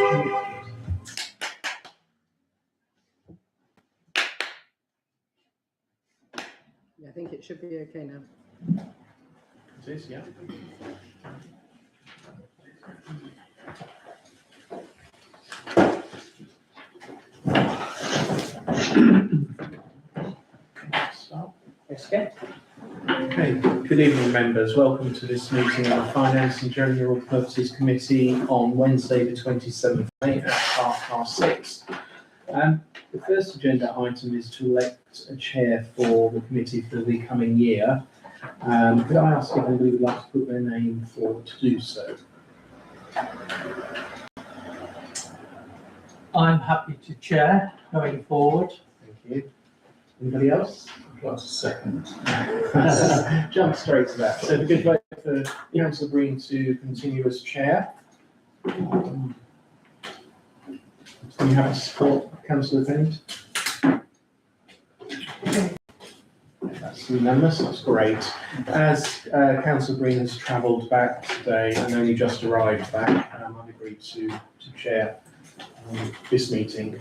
I think it should be okay now. It is, yeah. Okay, good evening members. Welcome to this meeting of the Finance and General Purposes Committee on Wednesday the 27th of May at 6:30. The first agenda item is to elect a chair for the committee for the coming year. Could I ask if anybody would like to put their name forward to do so? I'm happy to chair going forward. Thank you. Anybody else? Plus a second. Jump straight to that. So the good vote for Councillor Breen to continue as chair. Do you have support, Councillor Bennett? That's unanimous, that's great. As Councillor Breen has travelled back today and only just arrived back, I've agreed to chair this meeting.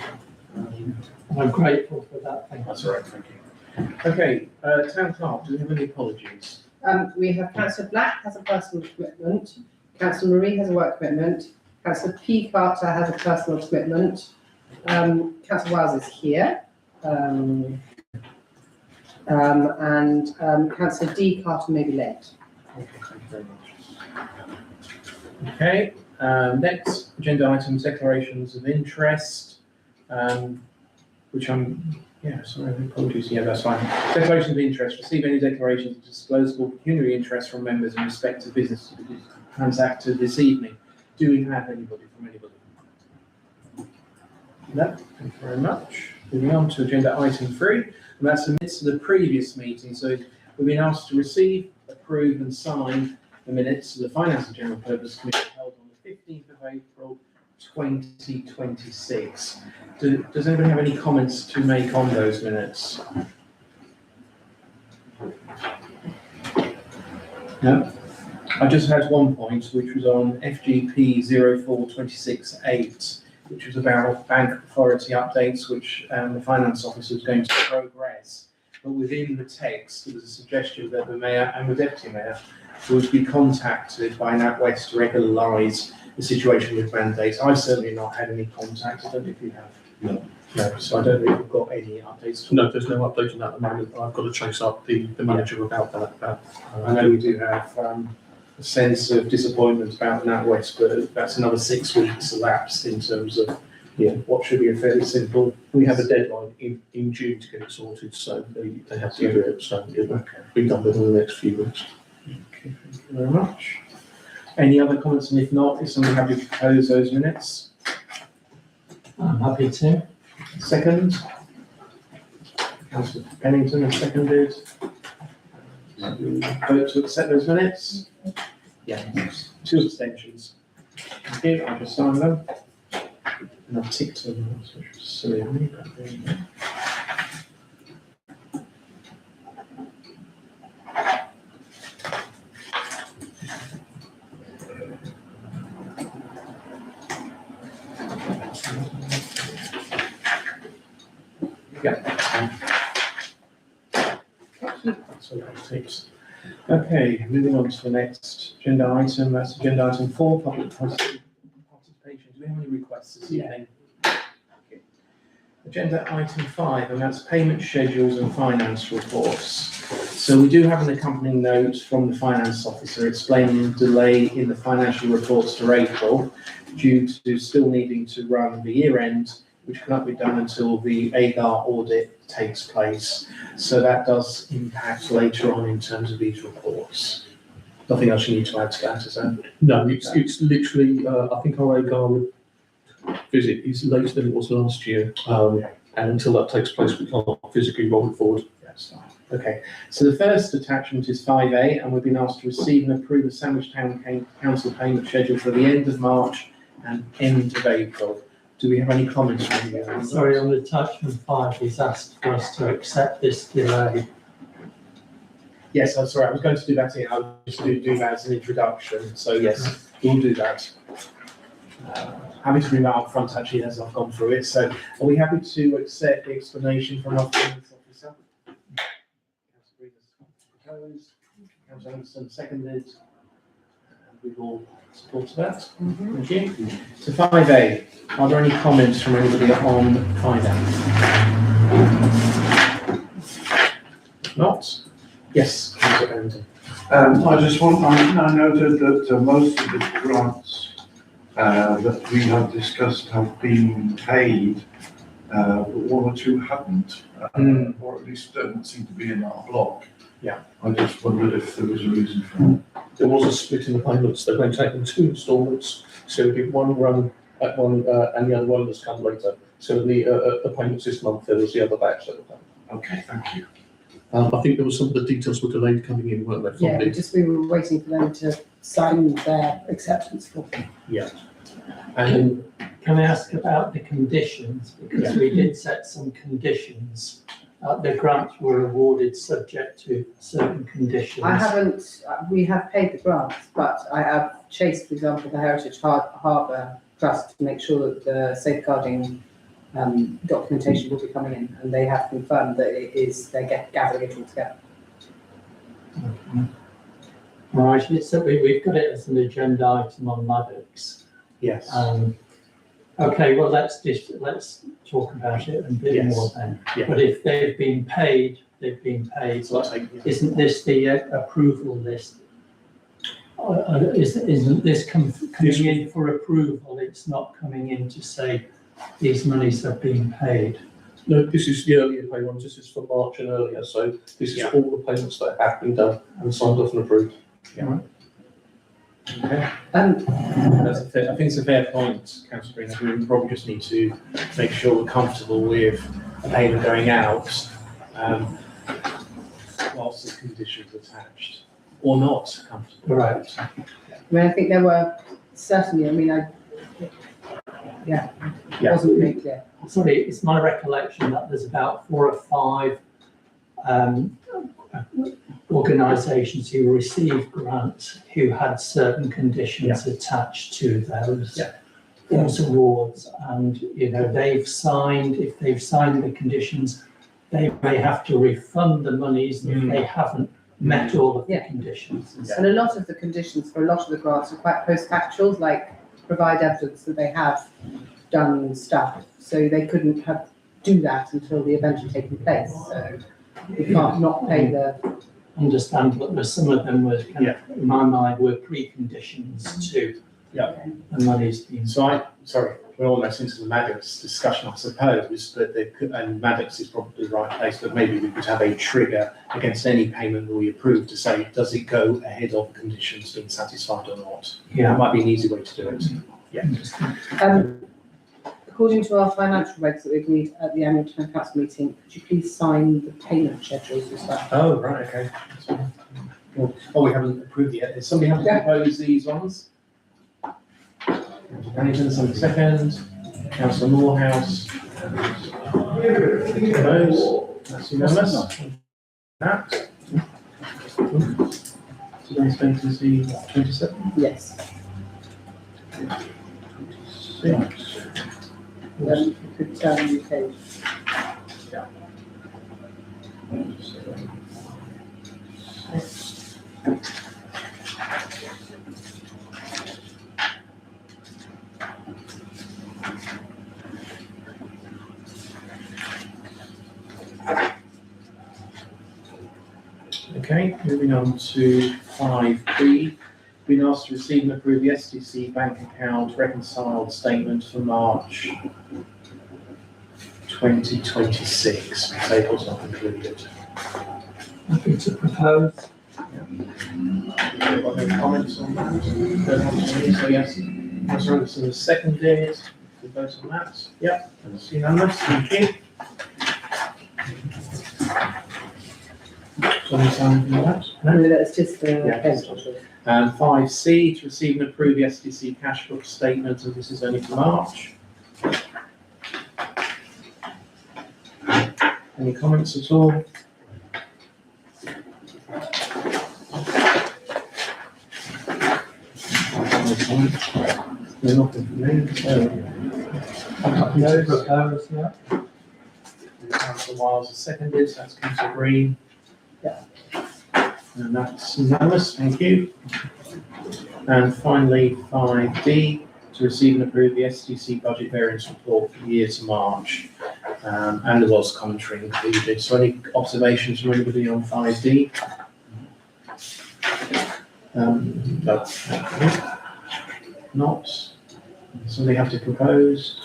I'm grateful for that. Thank you. That's all right, thank you. Okay, Town Clerk, do we have any apologies? We have Councillor Black has a personal commitment, Councillor Marie has a work commitment, Councillor P. Carter has a personal commitment, Councillor Wells is here, and Councillor D. Carter may be late. Okay, thank you very much. Okay, next agenda item, declarations of interest, which sorry, apologies, yeah, that's fine. Declaration of interest, receive any declarations of disclosable pecuniary interest from members in respect to business to be transacted this evening. Do we have anybody from anybody? No, thank you very much. Moving on to agenda item 3, and that's the minutes of the previous meeting. So we've been asked to receive, approve and sign the minutes of the Finance and General Purpose Committee held on the 15th of April 2026. Does anybody have any comments to make on those minutes? No? I just had one point, which was on FGP 04268, which was about bank authority updates, which the finance officer was going to progress. But within the text, there was a suggestion that the mayor and the deputy mayor would be contacted by NatWest to regularise the situation with mandates. I've certainly not had any contact. I don't know if you have. No. No, so I don't know if you've got any updates. No, there's no update on that at the moment. I've got to chase up the manager about that. I know we do have a sense of disappointment about NatWest, but that's another 6 weeks elapsed in terms of what should be a fairly simple. We have a deadline in June to get it sorted, so they have to do it. So it'll be done within the next few weeks. Okay, thank you very much. Any other comments? And if not, is somebody happy to propose those minutes? I'm happy to. Second. Councillor Pennington has seconded. Vote to accept those minutes? Yeah. 2 abstentions. Thank you. I'll just sign them. And I've ticked them, which was silly of me, but there you go. That's all it takes. Okay, moving on to the next agenda item. That's agenda item 4, public participation. Do we have any requests this evening? Okay. Agenda item 5, and that's payment schedules and finance reports. So we do have an accompanying note from the finance officer explaining the delay in the financial reports for April due to still needing to run the year end, which cannot be done until the AGAR audit takes place. So that does impact later on in terms of these reports. Nothing else you need to add to that, is there? No, it's literally, I think our AGAR visit is later than it was last year. And until that takes place, we can't physically roll it forward. That's fine. Okay, so the first attachment is 5A, and we've been asked to receive and approve the Sandwich Town Council payment schedule for the end of March and end of April. Do we have any comments from you? Sorry, on attachment 5, he's asked for us to accept this delay. Yes, I'm sorry, I was going to do that here. I'll just do that as an introduction. So yes, we'll do that. happy to bring that up front actually as I've gone through it. So are we happy to accept the explanation from our finance officer? Councillor Green has proposed, Councillor Anderson seconded, and we will support that. Thank you. So 5A, are there any comments from anybody on 5A? If not, yes, Councillor Barrington. I just want, I noted that most of the grants that we have discussed have been paid, but one or two haven't, or at least don't seem to be in our block. Yeah. I just wondered if there was a reason for that. There was a split in the payments. They went out in 2 instalments. So we did one run at one, and the other one has come later. So the payments this month, there was the other batch that were done. Okay, thank you. I think there was some of the details were delayed coming in, weren't they? Yeah, we were waiting for them to sign their acceptance form. And Can I ask about the conditions? Because we did set some conditions. The grants were awarded subject to certain conditions. I haven't, we have paid the grants, but I have chased, for example, the Heritage Harbour Trust to make sure that the safeguarding documentation will be coming in, and they have confirmed that it is, they're gathering it all together. Right, so we've got it as an agenda item on Maddox. yes, Okay, well, let's talk about it a bit Yes. more then. Yeah. But if they've been paid, they've been paid. so I'll take, Isn't this the approval list? Isn't this coming in for approval? It's not coming in to say these monies have been paid. No, this is the earlier pay ones. This is for March and earlier. So this is Yeah. all the payments that have been done and signed off and approved. okay. That's a fair, I think it's a fair point, Councillor Green. We probably just need to make sure we're comfortable with a payment going out, whilst the conditions attached, or not comfortable. Right. I mean, I think there were certainly, it Yeah. wasn't made clear. Sorry, it's my recollection that there's about 4 or 5 organisations who received grants who had certain conditions attached to those awards, and they've signed. If they've signed the conditions, they may have to refund the monies if they haven't met all of the conditions. And a lot of the conditions for a lot of the grants are quite post-factuals, like provide evidence that they have done stuff, so they couldn't do that until the event had taken place. So you can't not pay the. Understand, but there's some of them were in my mind were preconditions to the money's being. So we're almost into the Maddox discussion, I suppose, but and Maddox is probably the right place, but maybe we could have a trigger against any payment that we approve to say, does it go ahead of the conditions being satisfied or not? That might be an easy way to do it. According to our financial regs that we agreed at the annual town council meeting, could you please sign the payment schedules as well? Oh, right, okay. Oh, we haven't approved it yet. Does somebody have to propose these ones? Councillor somebody second. Councillor Morehouse. Those. That's unanimous. That. Today's date is the 27th. Yes. 6. You could turn the page. Okay, moving on to 5B. Been asked to receive and approve the STC bank account reconciled statement for March 2026. Tables not included. Happy to propose. Got any comments on that? Don't have any, so yes. Councillor Anderson has seconded. We vote on that. Yep, that's unanimous. Thank you. Somebody sign for that? No, that's just the Yeah. payment schedules. 5C, to receive and approve the STC cash book statement, and this is only for March. Any comments at all? There's nothing from me, so. Happy to propose, yeah. Councillor Wiles has seconded, so that's Councillor Green. Yeah. And that's unanimous, thank you. And finally, 5B, to receive and approve the SDC budget variance report for the year to March. And there was commentary included. So any observations from anybody on 5D? No. Not. Somebody have to propose?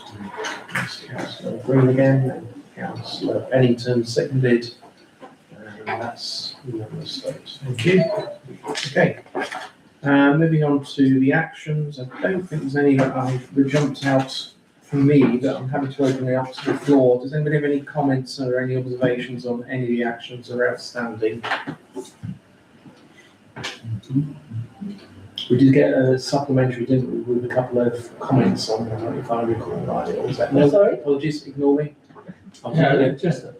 That's Councillor Green again, Councillor Bennington seconded. And that's unanimous vote. Thank you. Okay. Moving on to the actions. I don't think there's any that jumped out for me, but I'm happy to open it up to the floor. Does anybody have any comments or any observations on any of the actions that are outstanding? We did get a supplementary, didn't we, with a couple of comments on that, if I recall right. Or was that no? Sorry? Apologies, ignore me. Yeah,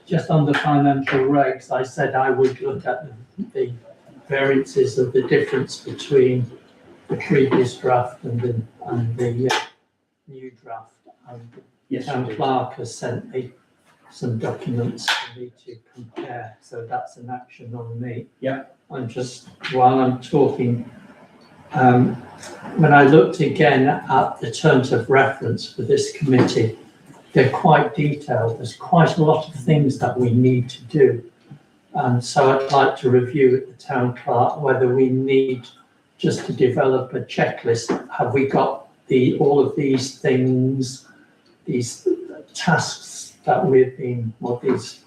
just on the financial regs, I said I would look at the variances of the difference between the previous draft and the new draft. And Yes, town you did. clerk has sent me some documents for me to compare, so that's an action on me. Yeah. And just while I'm talking, when I looked again at the terms of reference for this committee, they're quite detailed. There's quite a lot of things that we need to do. And so I'd like to review with the town clerk whether we need just to develop a checklist. Have we got all of these things, these tasks that we've been, or these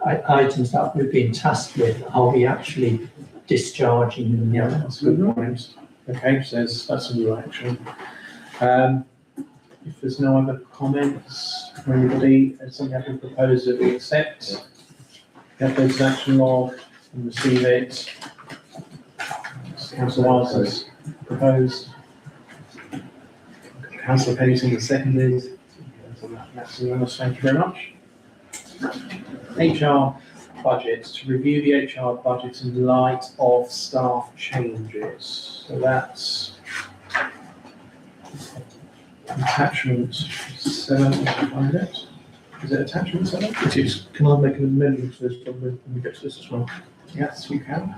items that we've been tasked with, are we actually discharging them? Yeah, that's a good point. Okay, so that's a new action. If there's no other comments from anybody, has something have been proposed that we accept? Get those action log and receive it. Councillor Wiles has proposed. Councillor Pennington has seconded. That's unanimous, thank you very much. HR budget, to review the HR budget in light of staff changes. So that's attachment 7, if I find it. Is it attachment 7? It is. Can I make an amendment to this when we get to this as well? Yes, you can.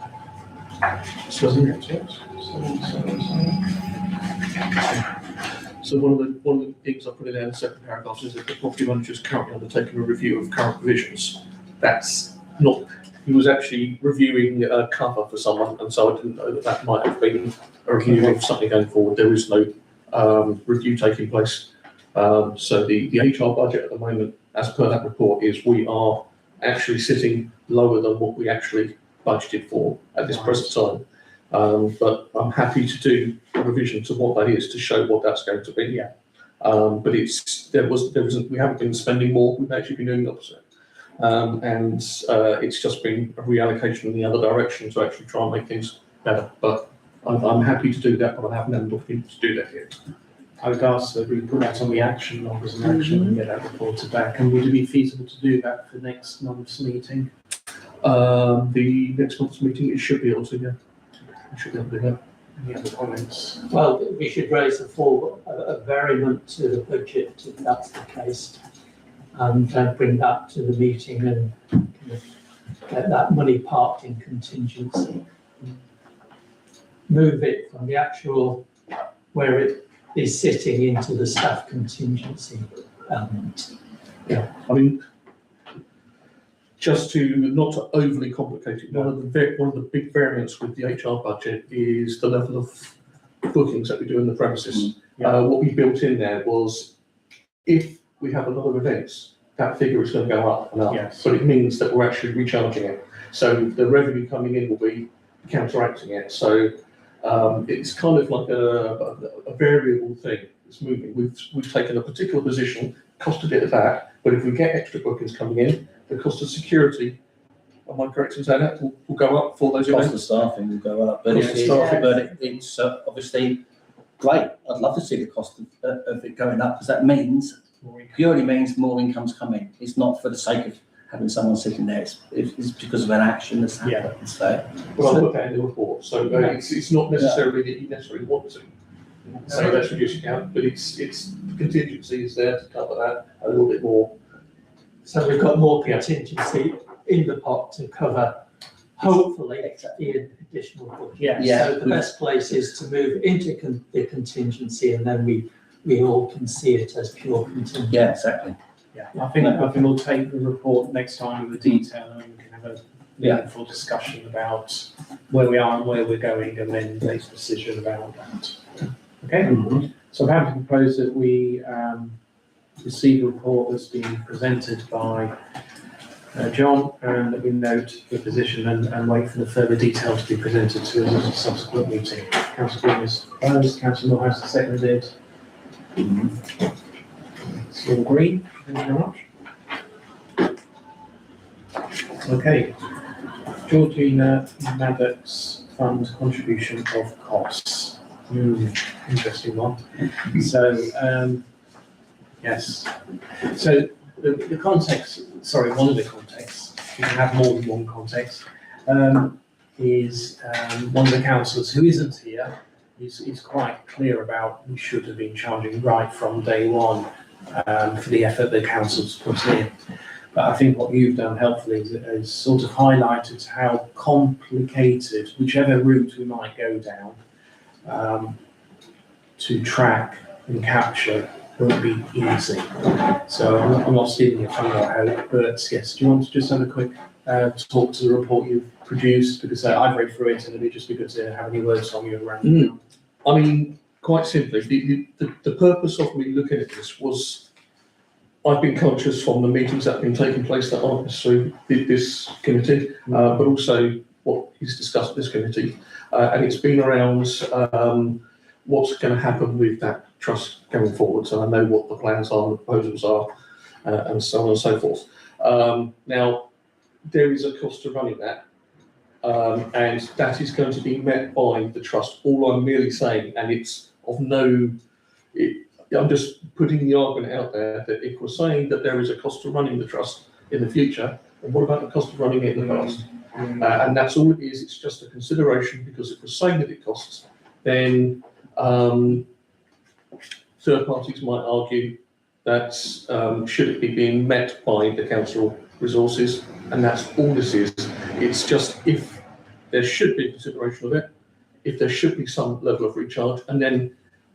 So, Get to it. 7. so one of the things I put in there in the second paragraph is that the property manager is currently undertaking a review of current provisions. That's not, he was actually reviewing a cover for someone, and so I didn't know that might have been a review of something going forward. There is no review taking place. So the HR budget at the moment, as per that report, is we are actually sitting lower than what we actually budgeted for at this present time. But I'm happy to do a revision to what that is to show what that's going to be. Yeah. But we haven't been spending more. We've actually been doing the opposite. And it's just been a reallocation in the other direction to actually try and make things better. But I'm happy to do that, but I haven't had an opportunity to do that yet. I would ask that we put that on the action log as an action and get that reported back. And would it be feasible to do that for next month's meeting? The next month's meeting, it should be able to, yeah. I should be able to do that. Any other comments? Well, we should raise a variant to the budget if that's the case, and bring that to the meeting and kind of get that money parked in contingency. Move it from the actual where it is sitting into the staff contingency element. Yeah, I mean, just to not to overly complicate it, one of the big variants with the HR budget is the level of bookings that we do in the premises. What we built in there was if we have a lot of events, that figure is going to go up and up. Yes. But it means that we're actually recharging it. So the revenue coming in will be counteracting it. So it's kind of like a variable thing. It's moving. We've taken a particular position, costed it at that, but if we get extra bookings coming in, the cost of security, am I correct in saying that, will go up for those Cost events? of staffing will go up, but Cost of it's, staffing. but it's obviously great. I'd love to see the cost of it going up, because that means, purely means more income's coming. It's not for the sake of having someone sitting there, it's because of an action that's happened, so. Well, I'll put that in the report, so it's not necessarily that you necessarily want to. So that's reducing out, but it's contingency is there to cover that a little bit more. So we've got more contingency in the pot to cover, hopefully, the additional budget. Yeah. So the best place is to move into the contingency, and then we all can see it as pure contingency. Yeah, exactly. Yeah, I think we'll take the report next time with the detail, and we can have a meaningful discussion about where we are and where we're going, and then make a decision about that. Okay? So I'm happy to propose that we receive a report that's been presented by John, and that we note the position and wait for the further detail to be presented to us at a subsequent meeting. Councillor Green is proposed, Councillor Moore has seconded. It's all green, thank you very much. Okay, Georgina Maddox Fund contribution of costs. Interesting one. So, yes. So the context, sorry, one of the contexts, you can have more than one context, is one of the councillors who isn't here is quite clear about we should have been charging right from day one for the effort the council's put in. But I think what you've done helpfully is sort of highlighted how complicated, whichever route we might go down, to track and capture won't be easy. So I'm not stealing your thunder, I hope, but yes, do you want to just have a quick talk to the report you've produced? Because I've read through it and it'd be just be good to have any words from you around. I mean, quite simply, the purpose of me looking at this was, I've been conscious from the meetings that have been taking place that aren't necessarily this committee, but also what is discussed at this committee. And it's been around what's going to happen with that trust going forward. So I know what the plans are, the proposals are, and so on and so forth. Now, there is a cost to running that, and that is going to be met by the trust. All I'm merely saying, and it's of no, I'm just putting the argument out there that if we're saying that there is a cost to running the trust in the future, then what about the cost of running it in the past? And that's all it is. It's just a consideration, because if we're saying that it costs, then third parties might argue that should it be being met by the council resources, and that's all this is. It's just if there should be consideration of it, if there should be some level of recharge, and then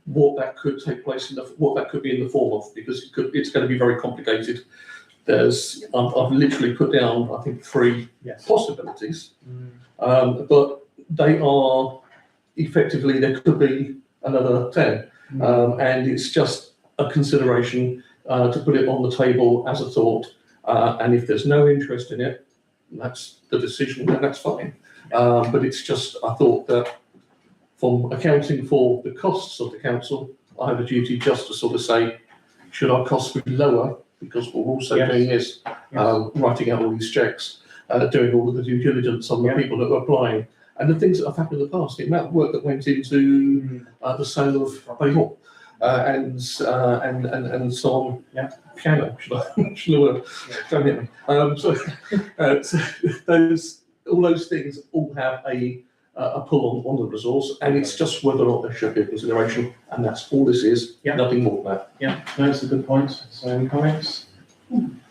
what that could take place in what that could be in the form of, because it's going to be very complicated. I've literally put down, I think, 3 possibilities, but they are effectively, there could be another 10, and it's just a consideration to put it on the table as a thought, and if there's no interest in it, that's the decision, and that's fine. But it's just, I thought that from accounting for the costs of the council, I have a duty just to sort of say, should our costs be lower? Because we're also doing this, writing out all these checks, doing all of the due diligence on the people that are applying, and the things that have happened in the past, the amount of work that went into the sale of Bay Hall, and so on. Piano, should I don't hit me. So all those things all have a pull on the resource, and it's just whether or not there should be a consideration, and that's all this is, nothing more than that. Yeah, no, that's a good point. So any comments?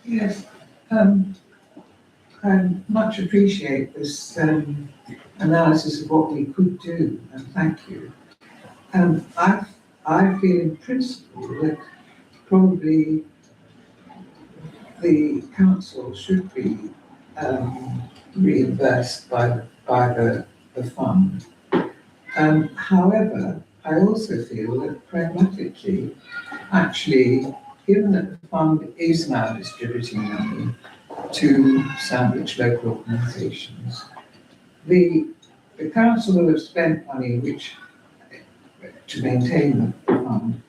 Yes, I much appreciate this analysis of what we could do, and thank you. I feel in principle that probably the council should be reimbursed by the fund. However, I also feel that pragmatically, actually, given that the fund is now distributing money to Sandwich local organisations, the council will have spent money to maintain the fund,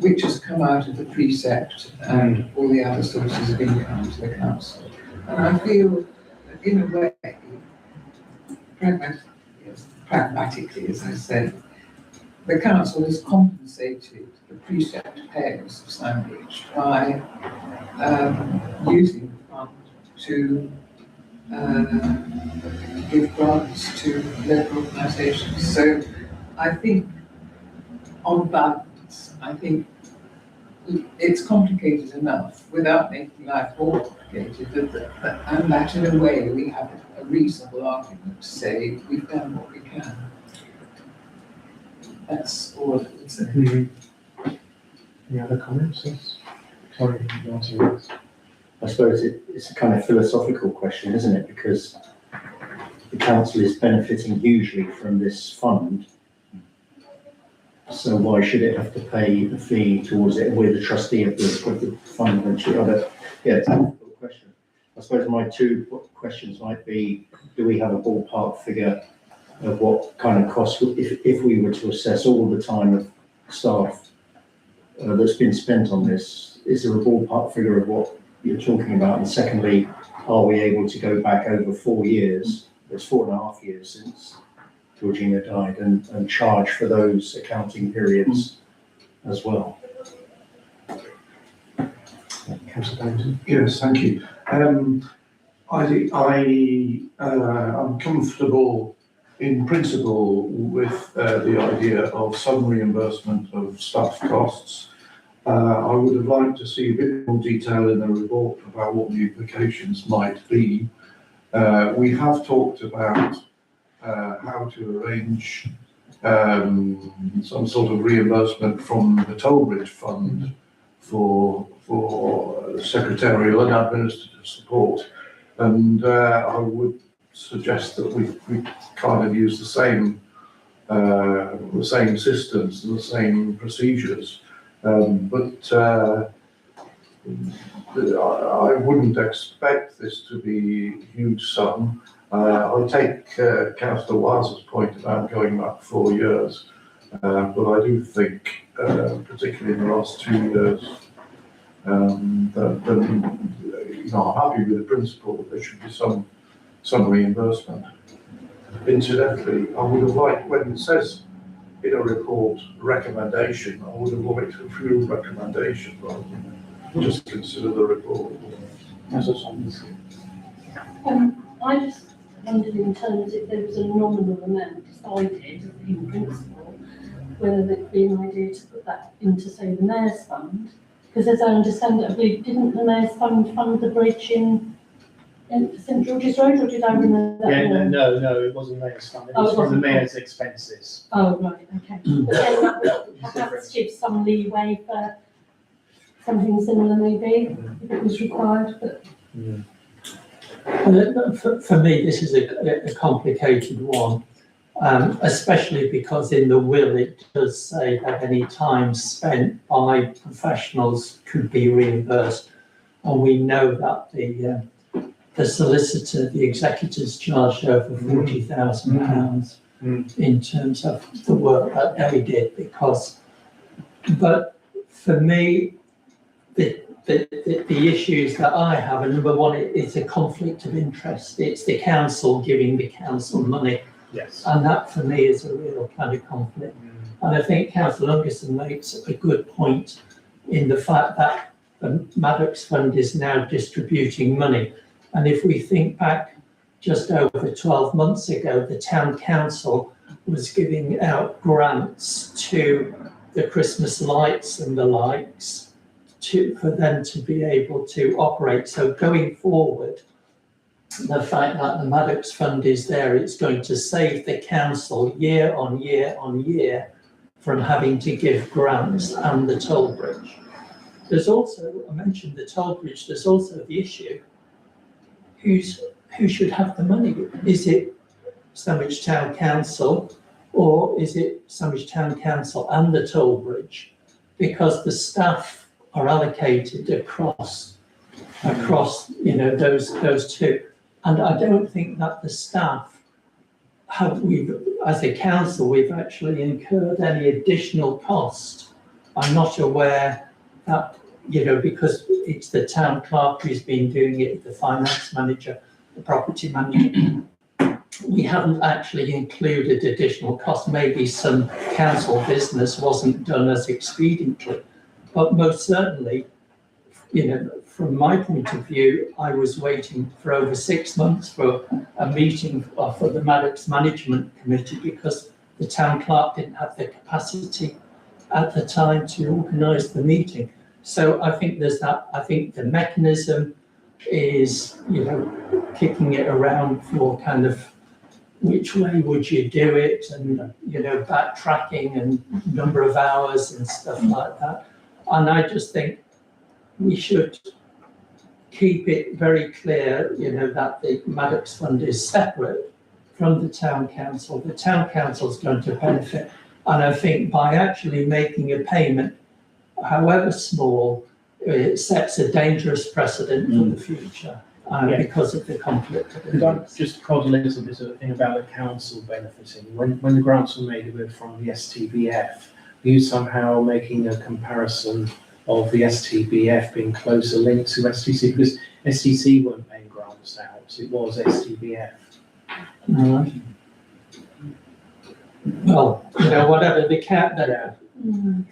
which has come out of the precept and all the other sources of income to the council. And I feel that in a way, pragmatically, as I said, the council has compensated the precept payers of Sandwich by using the fund to give grants to local organisations. So I think on balance, I think it's complicated enough without making life more complicated, and that in a way we have a reasonable argument to say we've done what we can. That's all I would say. Any other comments? Yes. Sorry, you want to. I suppose it's a kind of philosophical question, isn't it? Because the council is benefiting hugely from this fund. So why should it have to pay a fee towards it? We're the trustee of the fund eventually. Yeah, it's a difficult question. I suppose my two questions might be, do we have a ballpark figure of what kind of cost, if we were to assess all the time of staff that's been spent on this, is there a ballpark figure of what you're talking about? And secondly, are we able to go back over 4 years? It's 4.5 years since Georgina died, and charge for those accounting periods as well. Councillor Bailey. Yes, thank you. I'm comfortable in principle with the idea of some reimbursement of staff costs. I would have liked to see a bit more detail in the report about what the implications might be. We have talked about how to arrange some sort of reimbursement from the Tollbridge Fund for secretarial and administrative support, and I would suggest that we kind of use the same systems and the same procedures, but I wouldn't expect this to be a huge sum. I take Councillor Wiles's point about going back 4 years, but I do think, particularly in the last 2 years, that I'm happy with the principle that there should be some reimbursement. Incidentally, I would have liked, when it says in a report recommendation, I would have liked a few recommendations rather than just consider the report. I just wondered in terms if there was a nominal amount decided in principle, whether there'd be an idea to put that into, say, the Mayor's Fund. Because as I understand it, I believe, didn't the Mayor's Fund fund the bridge in St George's Road, or did I remember that? Yeah, wrong? no, it wasn't Mayor's Fund. It was from the Mayor's expenses. Oh, right, okay. But then that would perhaps give some leeway for something similar maybe, if it was required, but. For me, this is a complicated one, especially because in the will it does say that any time spent by professionals could be reimbursed. And we know that the solicitor, the executors charged over £40,000 in terms of the work that they did, but for me, the issues that I have, and number one, it's a conflict of interest. It's the council giving the council money. Yes. And that for me is a real kind of conflict. And I think Councillor Lungerson makes a good point in the fact that the Maddox Fund is now distributing money. And if we think back just over 12 months ago, the town council was giving out grants to the Christmas lights and the likes for them to be able to operate. So going forward, the fact that the Maddox Fund is there, it's going to save the council year on year on year from having to give grants and the toll bridge. There's also, I mentioned the toll bridge, there's also the issue, who should have the money? Is it Sandwich Town Council, or is it Sandwich Town Council and the toll bridge? Because the staff are allocated across those two. And I don't think that the staff as a council, we've actually incurred any additional cost. I'm not aware that, because it's the town clerk who's been doing it, the finance manager, the property manager. We haven't actually included additional cost. Maybe some council business wasn't done as expediently, but most certainly, from my point of view, I was waiting for over 6 months for a meeting for the Maddox Management Committee because the town clerk didn't have the capacity at the time to organise the meeting. So I think there's that, I think the mechanism is, kicking it around for kind of which way would you do it, and, backtracking and number of hours and stuff like that. And I just think we should keep it very clear, that the Maddox Fund is separate from the town council. The town council is going to benefit. And I think by actually making a payment, however small, it sets a dangerous precedent for the future. Because of the conflict of Could I interest. just prod a little bit of the thing about the council benefiting? When the grants were made, they were from the STBF. Are you somehow making a comparison of the STBF being closer linked to STC? Because STC weren't paying grants out, it was STBF. Well, whatever the cap that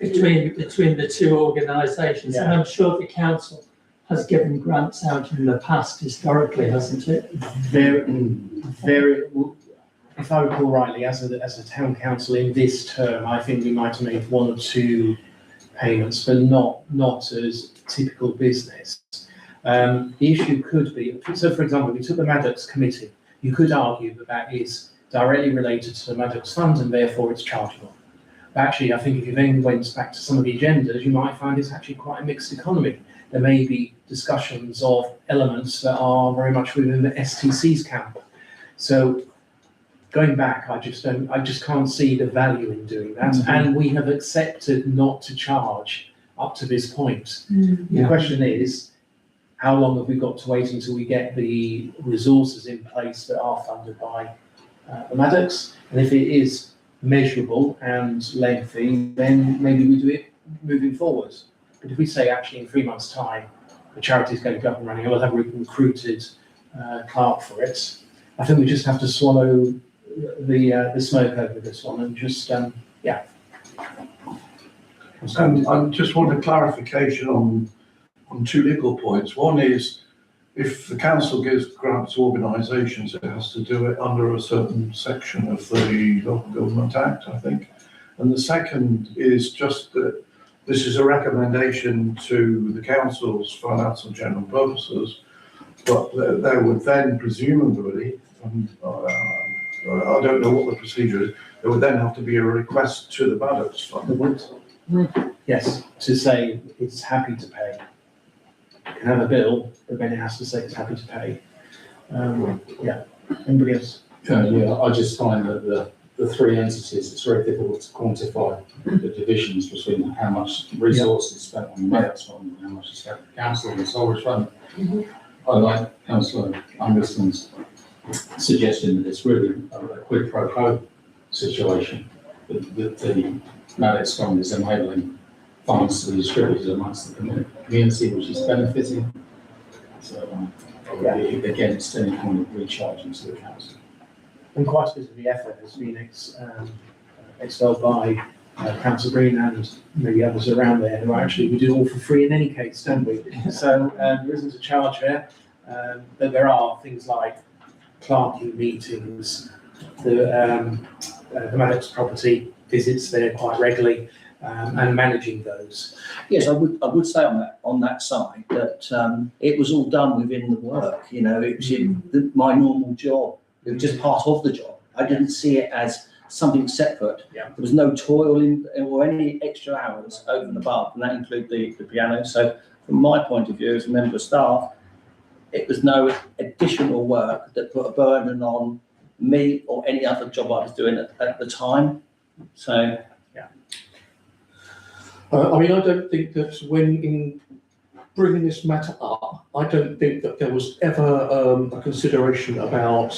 between the two organisations, and I'm sure the council has given grants out in the past historically, hasn't it? Very, if I recall rightly, as a town council in this term, I think we might have made 1 or 2 payments, but not as typical business. The issue could be, so for example, if you took the Maddox committee, you could argue that is directly related to the Maddox Fund and therefore it's chargeable. But actually, I think if you then went back to some of the agendas, you might find it's actually quite a mixed economy. There may be discussions of elements that are very much within the STC's camp. So going back, I just can't see the value in doing that. And we have accepted not to charge up to this point. The question is, how long have we got to wait until we get the resources in place that are funded by the Maddox? And if it is measurable and lengthy, then maybe we do it moving forward. But if we say actually in 3 months' time, the charity is going to go up and running, and we'll have a recruited clerk for it, I think we just have to swallow the smoke over this one and just, I just want a clarification on 2 legal points. One is, if the council gives grants to organisations, it has to do it under a certain section of the Local Government Act, I think. And the second is just that this is a recommendation to the council's finance and general purposes, but there would then presumably, and I don't know what the procedure is, there would then have to be a request to the Maddox Fund. yes, to say it's happy to pay. It can have a bill, but then it has to say it's happy to pay. Anybody else? I just find that the 3 entities, it's very difficult to quantify the divisions between how much resources spent on the Maddox Fund and how much is spent on the council and the Solwich Fund. I like Councillor Anderson's suggestion that it's really a quid pro quo situation, that the Maddox Fund is enabling funds to be distributed amongst the community, which is benefiting. So I would be against any kind of recharging to the council. And quite a bit of the effort has been expelled by Councillor Green and maybe others around there who actually, we do all for free in any case, don't we? So there isn't a charge there, but there are things like clerking meetings, the Maddox property visits there quite regularly, and managing those. Yes, I would say on that side that it was all done within the work. It was my normal job. It was just part of the job. I didn't see it as something separate. Yeah. There was no toil or any extra hours over and above, and that included the piano. So from my point of view as a member of staff, it was no additional work that put a burden on me or any other job I was doing at the time. So. I don't think that when in bringing this matter up, I don't think that there was ever a consideration about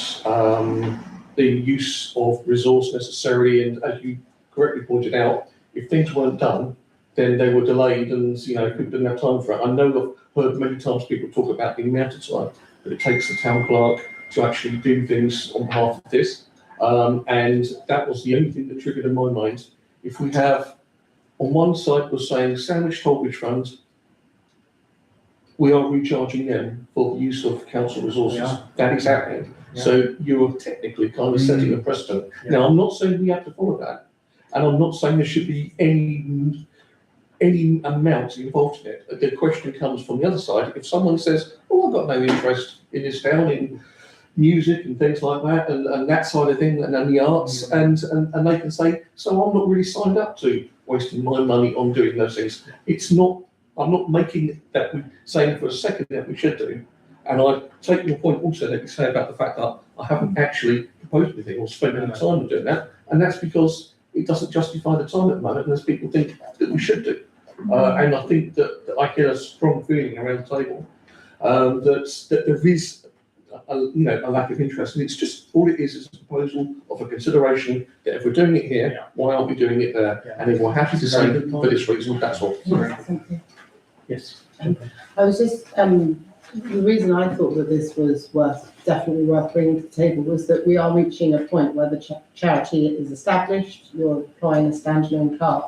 the use of resource necessarily. And as you correctly pointed out, if things weren't done, then they were delayed and people didn't have time for it. I know I've heard many times people talk about the amount of time that it takes the town clerk to actually do things on behalf of this. And that was the only thing that triggered in my mind. If we have, on one side, we're saying Sandwich Tollbridge Fund, we are recharging them for the use of council resources. Yeah. That is happening. Yeah. So you are technically kind of setting a precedent. Yeah. Now, I'm not saying we have to follow that, And I'm not saying there should be any amount involved in it. The question comes from the other side. If someone says, oh, I've got no interest in this town, in music and things like that, and that side of thing, and the arts, and they can say, so I'm not really signed up to wasting my money on doing those things. I'm not making that, saying for a second that we should do. And I take your point also that you say about the fact that I haven't actually proposed anything or spent any time on doing that. And that's because it doesn't justify the time at the moment, and as people think that we should do. And I think that I get a strong feeling around the table that there is a lack of interest, and it's just all it is a proposal of a consideration that if we're doing it here, why aren't we doing it there? And if we're happy to say for this reason, that's all. Yes. I was just, the reason I thought that this was definitely worth bringing to the table was that we are reaching a point where the charity is established, you're employing a standalone clerk,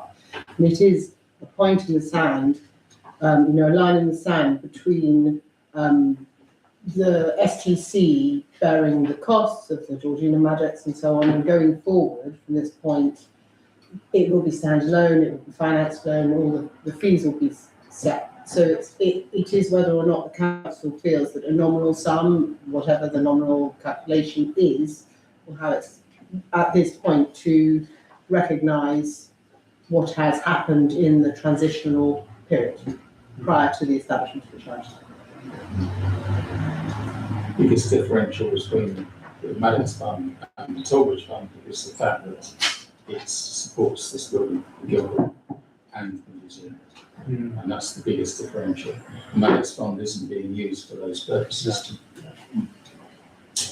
and it is a point in the sand, a line in the sand between the STC bearing the costs of the Georgina Maddox and so on, and going forward from this point, it will be standalone, it will be financed alone, all the fees will be set. So it is whether or not the council feels that a nominal sum, whatever the nominal calculation is, or how it's at this point to recognise what has happened in the transitional period prior to the establishment of the charity. Biggest differential between the Maddox Fund and the Tollbridge Fund is the fact that it supports this building, the Guildhall, and the museum. And that's the biggest differential. The Maddox Fund isn't being used for those purposes.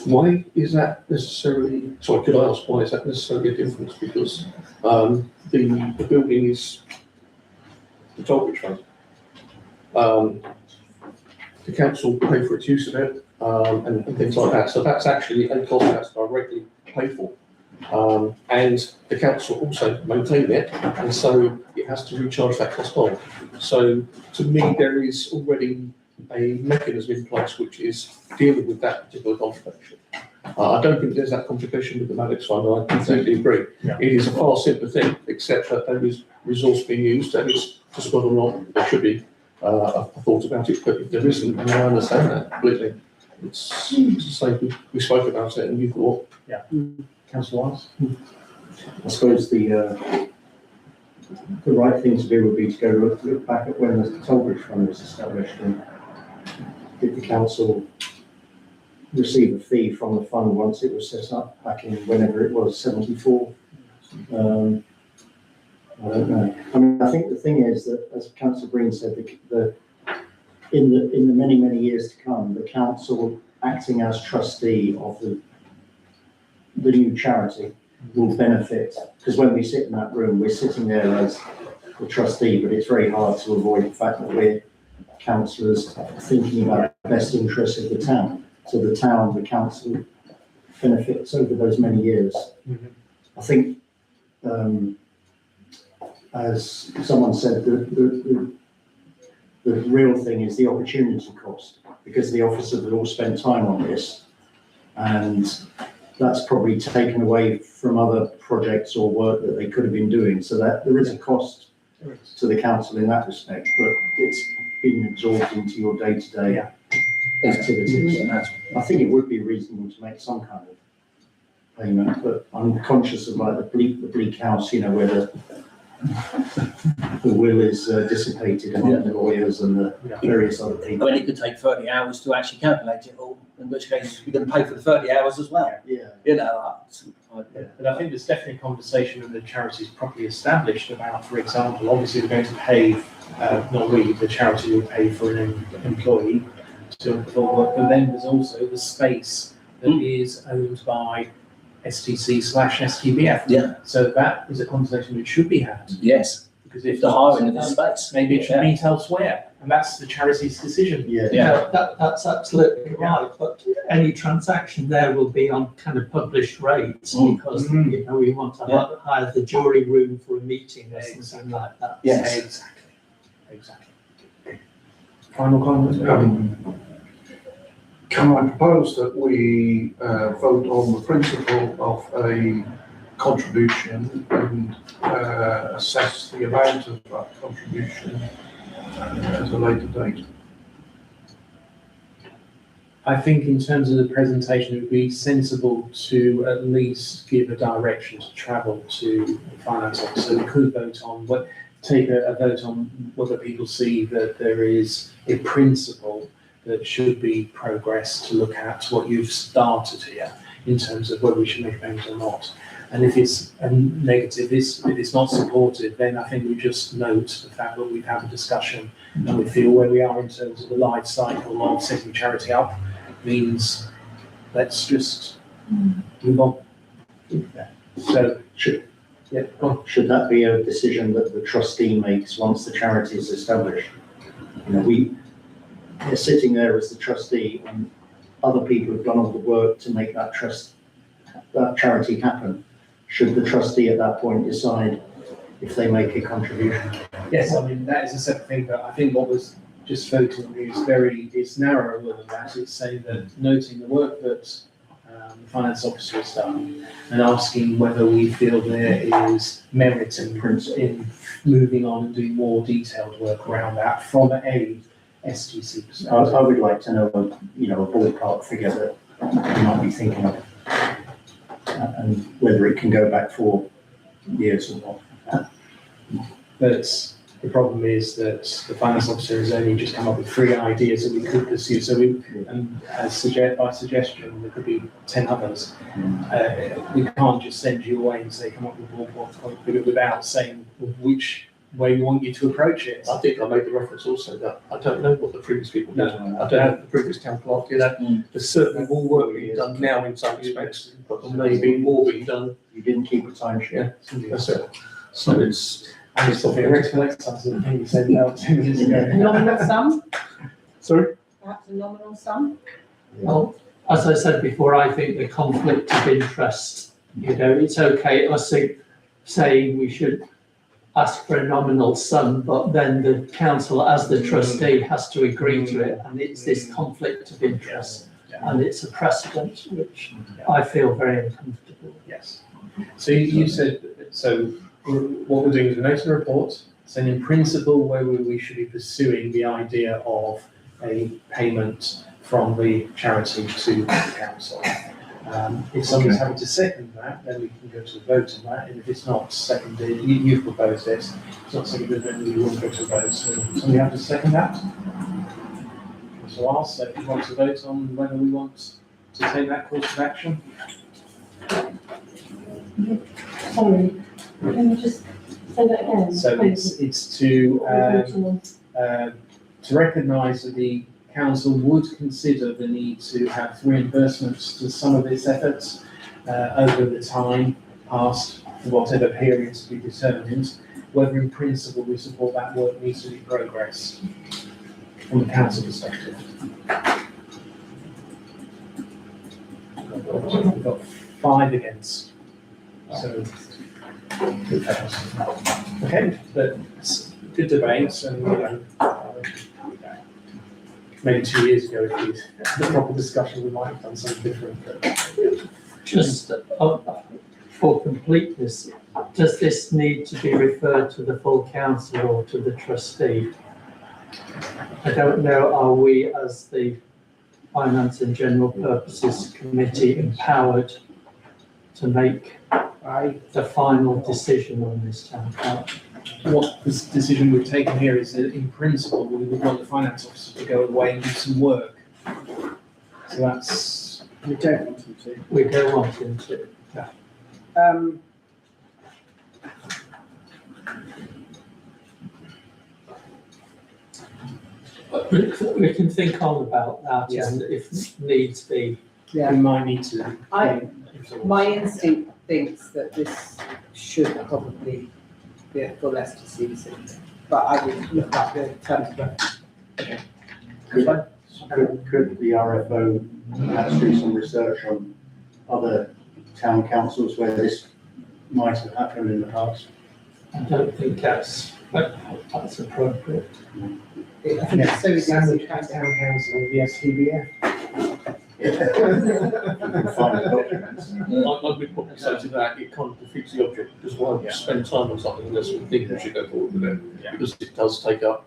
Why is that necessarily, sorry, could I ask why is that necessarily a difference? Because the building is the Tollbridge Fund. The council pay for its use of it, and things like that. So that's actually a cost that's directly paid for. And the council also maintain it, and so it has to recharge that cost on. So to me, there is already a mechanism in place which is dealing with that particular complication. I don't think there's that complication with the Maddox Fund, I completely agree. Yeah. It is a far simpler thing, except that there is resource being used, and it's just whether or not there should be a thought about it, but if there isn't, then I understand that completely. It's the same, we spoke about it and you thought. Councillor Wise? I suppose the right thing to do would be to go look back at when the Tollbridge Fund was established, and did the council receive a fee from the fund once it was set up back in whenever it was, 74? I don't know. I mean, I think the thing is that, as Councillor Green said, in the many years to come, the council acting as trustee of the new charity will benefit, because when we sit in that room, we're sitting there as the trustee, but it's very hard to avoid the fact that we're councillors thinking about the best interests of the town. So the town, the council benefits over those many years. I think, as someone said, the real thing is the opportunity cost, because the officers have all spent time on this, and that's probably taken away from other projects or work that they could have been doing. So that there is a cost to the council in that respect, but it's being absorbed into your day-to-day activities. I think it would be reasonable to make some kind of payment, but I'm conscious of like the bleak house, where the will is dissipated among the lawyers and the various other I people. mean, it could take 30 hours to actually calculate it all, in which case we're going to pay for the 30 hours as well. Yeah. But I think there's definitely a conversation when the charity is properly established about, for example, obviously we're going to pay, not we, the charity will pay for an employee to perform work, but then there's also the space that is owned by STC/STBF. Yeah. So that is a conversation which should be had, Yes, because if the not, hiring of the space. maybe it should meet elsewhere, and that's the charity's decision. Yeah. That's absolutely right, but any transaction there will be on kind of published rates, because, we want to hire the jury room for a meeting or something like that. Yes. Exactly. Final comment? Can I propose that we vote on the principle of a contribution and assess the amount of that contribution at a later date. I think in terms of the presentation, it would be sensible to at least give a direction to travel to the finance officer. We could vote on take a vote on whether people see that there is a principle that should be progress to look at what you've started here in terms of whether we should make payments or not. And if it's a negative, if it's not supported, then I think we just note the fact that we've had a discussion and we feel where we are in terms of the life cycle of setting charity up means let's just move on. So, yeah, go on. Should that be a decision that the trustee makes once the charity is established? You know, we're sitting there as the trustee and other people have done all the work to make that charity happen. Should the trustee at that point decide if they make a contribution? Yes, I mean, that is a separate thing, but I think what was just voted it's narrower than that. It's saying that noting the work that the finance officer has done and asking whether we feel there is merit in moving on and doing more detailed work around that from a STC perspective. I would like to know, a ballpark figure that you might be thinking of, and whether it can go back 4 years or not. But the problem is that the finance officer has only just come up with 3 ideas that we could pursue. So by suggestion, there could be 10 others. We can't just send you away and say, come up with one figure without saying which way we want you to approach it. I think I made the reference also that I don't know what the previous people did. No. I don't know if the previous town clerk did that. There's certainly more work being done now in some respects, but maybe more being done. You didn't keep a timesheet. Yeah, that's it. So it's. And it's the theoretical exercise that you said about 2 years ago. Nominal sum, Sorry? perhaps a nominal sum? Well, as I said before, I think the conflict of interest, it's okay us saying we should ask for a nominal sum, but then the council as the trustee has to agree to it, and it's this conflict of interest. And it's a precedent which I feel very uncomfortable. Yes. So you said, what we're doing is we're noting a report, saying in principle where we should be pursuing the idea of a payment from the charity to the council. If someone's happy to second that, then we can go to a vote on that. And if it's not seconded, you've proposed it, it's not seconded, then we won't go to a vote. So somebody have to second that? So I'll say if you want to vote on whether we want to take that course of action. Sorry, can you just say that again? So please? it's to recognise that the council would consider the need to have reimbursements to some of its efforts over the time past, for whatever period to be determined, whether in principle we support that work needs to be progressed from the council perspective. We've got 5 against, so it fails. Okay, but it's good debates and maybe 2 years ago, if we'd had a proper discussion, we might have done something different. But Just for completeness, does this need to be referred to the full council or to the trustee? I don't know, are we as the Finance and General Purposes Committee empowered to make the final decision on this town council? what this decision we've taken here is that in principle, we would want the finance officer to go away and do some work. So that's, We don't want them to. We don't want him to. We can think on about that, Yeah. and if needs be. we Yeah, might need to. my instinct thinks that this should probably be a full STC, but I would look up the terms of it. Could the RFO perhaps do some research on other town councils where this might have happened in the past? I don't think that's appropriate. I think it's so easy Sandwich to Town Council, the STBF. Find the documents. I would probably say to that, it kind of defeats the object, because why Yeah. spend time on something unless we think we should go forward with it? Yeah. Because it does take up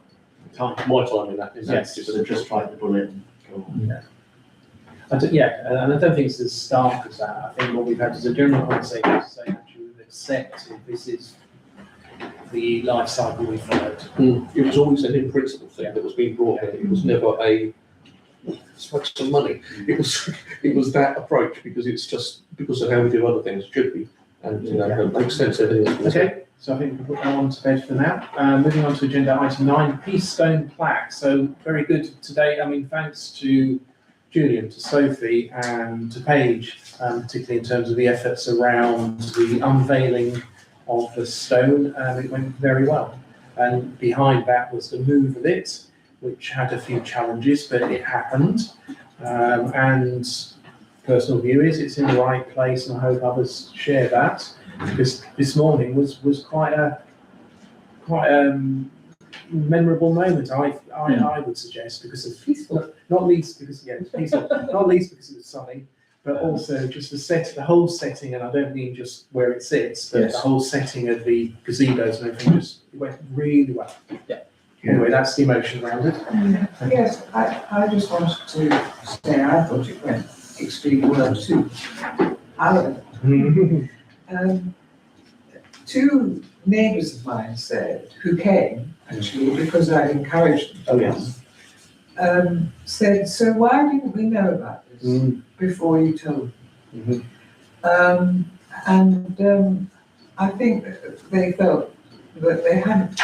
Time. my time in that. Yes, So just bite the bullet and go on. And I don't think it's as stark as that. I think what we've had is a general conversation to say actually we've accepted this is the life cycle we followed. It was always an in-principle thing that was being brought in. It was never a, let's make some money. It was that approach, because it's just, because of how we do other things, it should be. And, you know, it makes sense, everything that's been said. Okay, so I think we'll put that on to bed for now. Moving on to agenda item 9, Peace Stone plaque. So very good today. I mean, thanks to Julian, to Sophie and to Paige, particularly in terms of the efforts around the unveiling of the stone. It went very well. And behind that was the move of it, which had a few challenges, but it happened. And personal view is it's in the right place, and I hope others share that, because this morning was quite a memorable moment. I would suggest, because of peaceful, not least because it's peaceful, not least because it was sunny, but also just the whole setting, and I don't mean just where it sits, but the whole setting of the gazebos and everything just went really well. Yeah. Anyway, that's the emotion around it. Yes, I just wanted to say I thought it went extremely well too. However, two neighbours of mine said, who came actually because I encouraged them. Oh, yes. Said, so why didn't we know about this before you told me? I think that they felt that they hadn't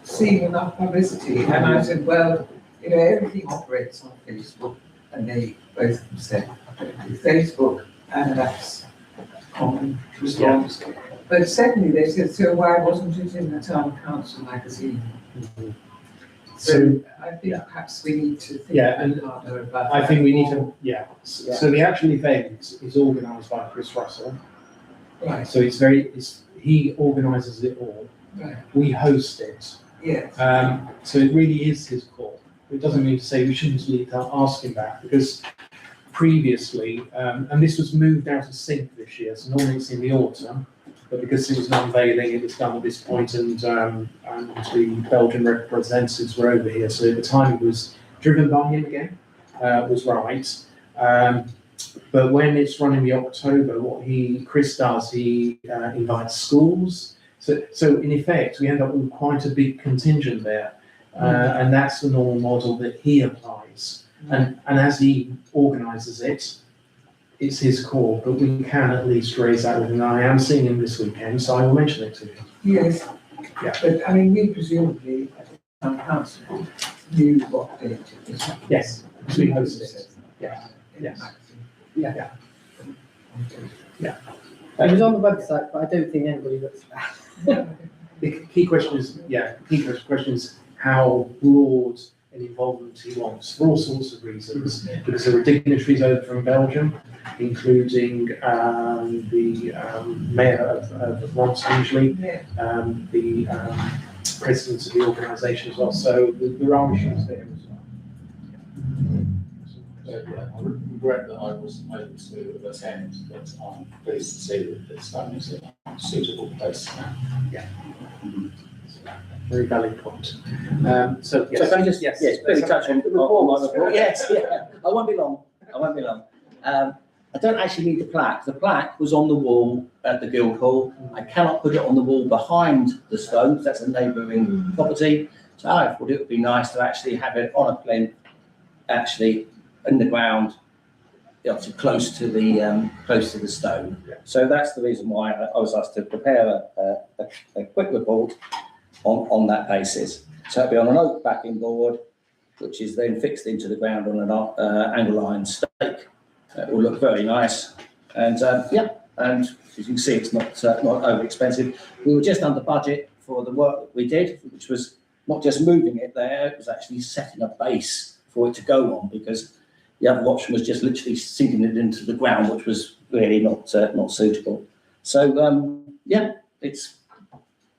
seen enough publicity, and I said, well, you know, everything operates on Facebook, and they both of them said, Facebook, and that's common response. But secondly, they said, so why wasn't it in the town council magazine? So I think perhaps we need to think harder about that. I think we need to, So the actual event is organised by Chris Russell. Right, So he organises it all. right, We host it. yes. So it really is his call. It doesn't mean to say we shouldn't need to ask him that, because previously, and this was moved out of sync this year, so normally it's in the autumn, but because it was an unveiling, it was done at this point, and the Belgian representatives were over here, so the timing was driven by him again, was right. But when it's run in the October, what Chris does, he invites schools. So in effect, we end up with quite a big contingent there. And that's the normal model that he applies. And as he organises it, it's his call, but we can at least raise that with him. I am seeing him this weekend, so I will mention it to him. Yes. Yeah. But I mean, we presumably, at the town council, knew what date it was. Yes, because we hosted it. Yeah. Yes. Yeah. It was on the website, but I don't think anybody looks at The key question is how broad an involvement he wants, for all sorts of reasons, because there are dignitaries over from Belgium, including the mayor of Ronson usually, the president of the organisation as well, so there are issues there as well. I regret that I wasn't able to attend, but I'm pleased to see that this stone is a suitable place now. Very valid point. So can I just, quickly touch on my report? Yes, I won't be long, I don't actually need the plaque. The plaque was on the wall at the Guildhall. I cannot put it on the wall behind the stone, because that's a neighbouring property. So I thought it would be nice to actually have it on a plinth, actually in the ground, obviously close to the stone. So that's the reason why I was asked to prepare a quick report on that basis. So it'll be on an oak backing board, which is then fixed into the ground on an angle iron stake. It will look very nice, and and as you can see, it's not over expensive. We were just under budget for the work that we did, which was not just moving it there, it was actually setting a base for it to go on, because the other option was just literally sinking it into the ground, which was really not suitable. So it's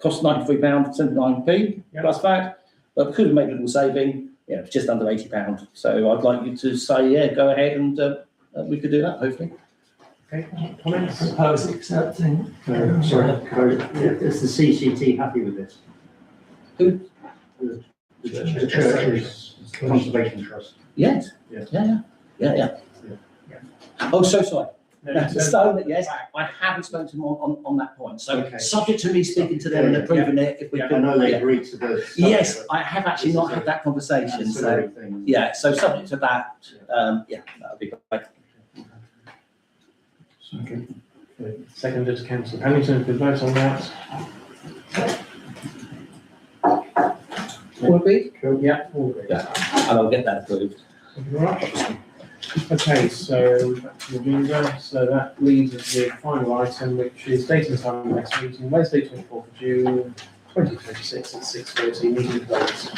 cost £93.79 plus VAT, but because we made a little saving, it's just under £80. So I'd like you to say, go ahead and we could do that, hopefully. Okay, comments? Propose accepting. Sorry, is the CCT happy with this? Who? The church's conservation trust. Yes, Yes. yeah. Oh, so sorry. No, So, yes, I haven't spoken to them on that point, so Okay. subject to me speaking to them and approving it, if we Yeah, I could. know they yeah. agreed to the. Yes, I have actually not had that conversation, so, Ancillary things. yeah, so subject to that, yeah, that would be great. Seconded to councillor Pennington, could vote on that? All agreed? Yeah, all agreed. Yeah. And I'll get that approved. Thank you very much. Okay, so back to the agenda, so that leaves us with the final item, which is date and time of the next meeting, Wednesday, 24th of June, 2026 at 6:30, meeting closed.